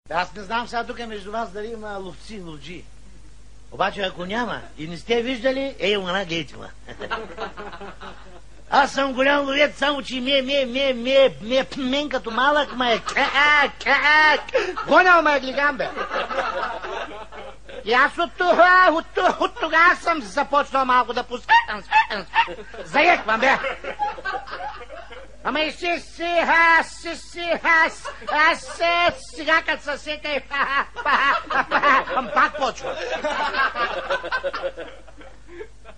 Аз не знам сега тук между вас дали има ловци, ловджи. Обаче ако няма и не сте виждали, мана, гледайте ма. Аз съм голям ловец, само че мен като малък ме гонял ме глиган, бе. И аз от тогава съм започнал малко да пускам. Заеквам, бе. Ама и сега като се сетя, пак почва.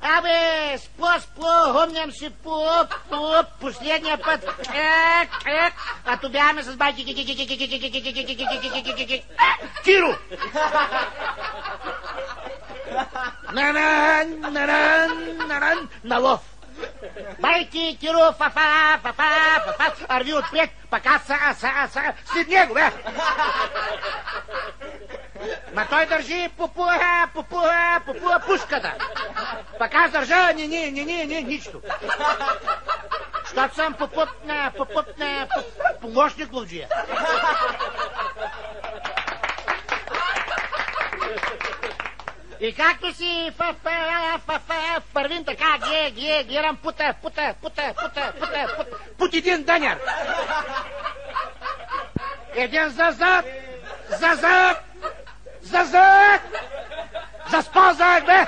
Абе, спо, хомням си последния път, като бяхме с байки, Киро! На лов. Байки, Киро, арви отпред, пък аз след него, бе. Ма той държи попуа пушката. Пък аз държа, нищо. Щото съм помощник ловджия. И както си вървим така, гледам пут един дъняр. Един зазад, заспълзах, бе!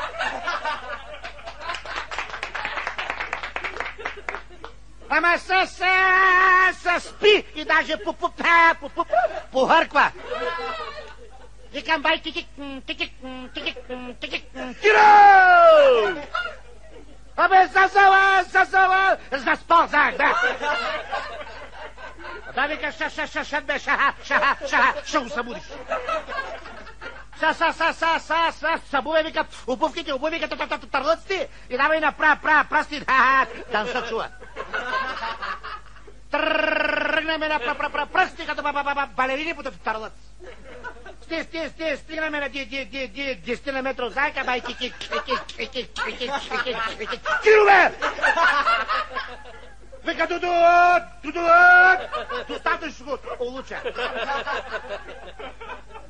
Ама се спи и даже похърква. Викам, бай, Киро! Абе, заспълзах, бе! Да, вика, бе, ще го събудиш. Събувай, вика, обувките, търлъците и давай на пръсти, да не се чува. Тръгнем на пръсти, като балерини по търлъц. Стигнаме на 10 метра зайка, бай, Киро, бе! Вика, достатъчно улуча.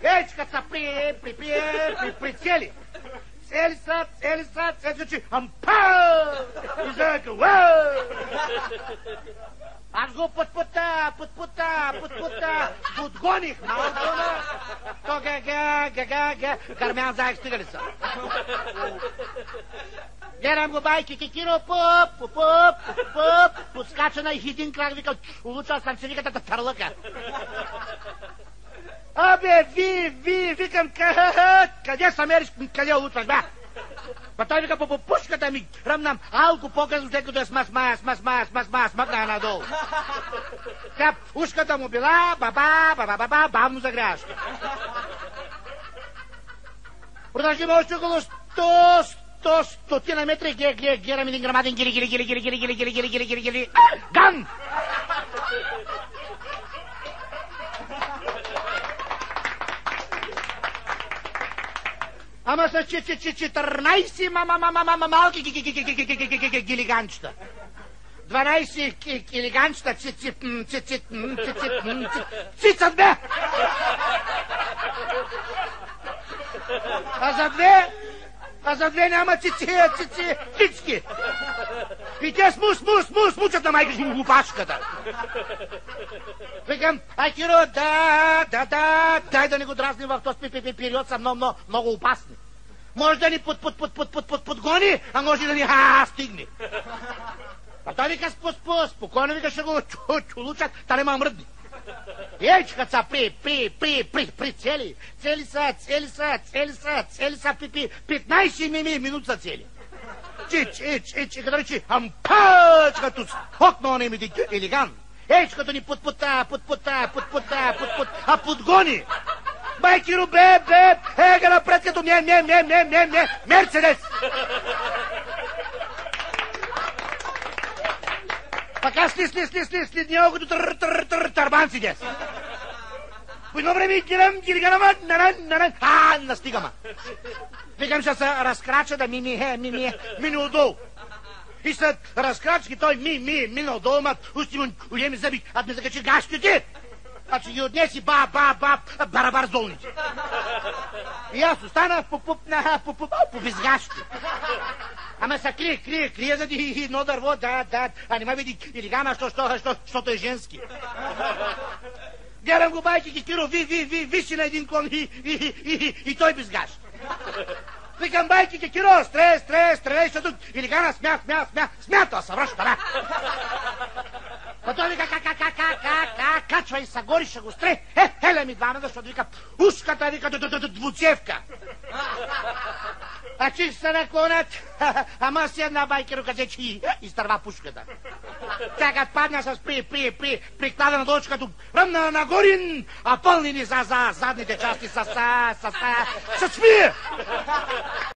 Ечка са прицели. Цели са, че ампа! И зайка, уау! Аз го подгоних малко, то гърмян заек стигали са. Гледам го байки, Киро, подскача на един крак, вика, улучал съм се, виката търлъка. Абе, викам, къде се мериш, къде улучваш, бе? Па той вика, по пушката ми ръмнам алко по-късно, тъй като е смъкна надолу. Тя ушката му била, бавно загряваш. Продължим още около 100 метра и гледам един грамаден гили. Ган! Ама са 14 малки гилиганчета. 12 гилиганчета цицат, бе! А за две няма цицки. И те смучат на майка си опашката. Викам, Киро, дай да не го дразни в този период, са много опасни. Може да ни подгони, а може да ни стигне. А той вика, спокойно, вика, ще го чулучат, та нема мръдни. Ечкат са прицели. Цели са, 15 минути са цели. Като речи, ампач, като скокна на името елеган. Като ни подгони. Бай, Киро, бе, ега напред, като Мерцедес. Пака след него, като търбанци дес. По едно време гилиганама, настигама. Викам, ще се разкрача да мине отдолу. И след разкрачки той мине отдолу, ма усти му големи зъби, а ме закачи гащите. Значи ги отнеси барабар золните. И аз останах по безгащи. Ама се крие за едно дърво, да, а не ме види илигана, защото е женски. Гледам го, байки Киро, виси на един клон и той безгащ. Викам, байки Киро, стреляй, защото илигана смята, се връща, да. А той вика, качвай са гори, ще го стре. Хеле ми двана, защото вика, ушката вика двуцевка. А чих се наклонят, ама си една байкеро казече и изтърва пушката. Тя като падна с приклада на дочка, като ръмна нагорин, а пълнини за задните части с смие.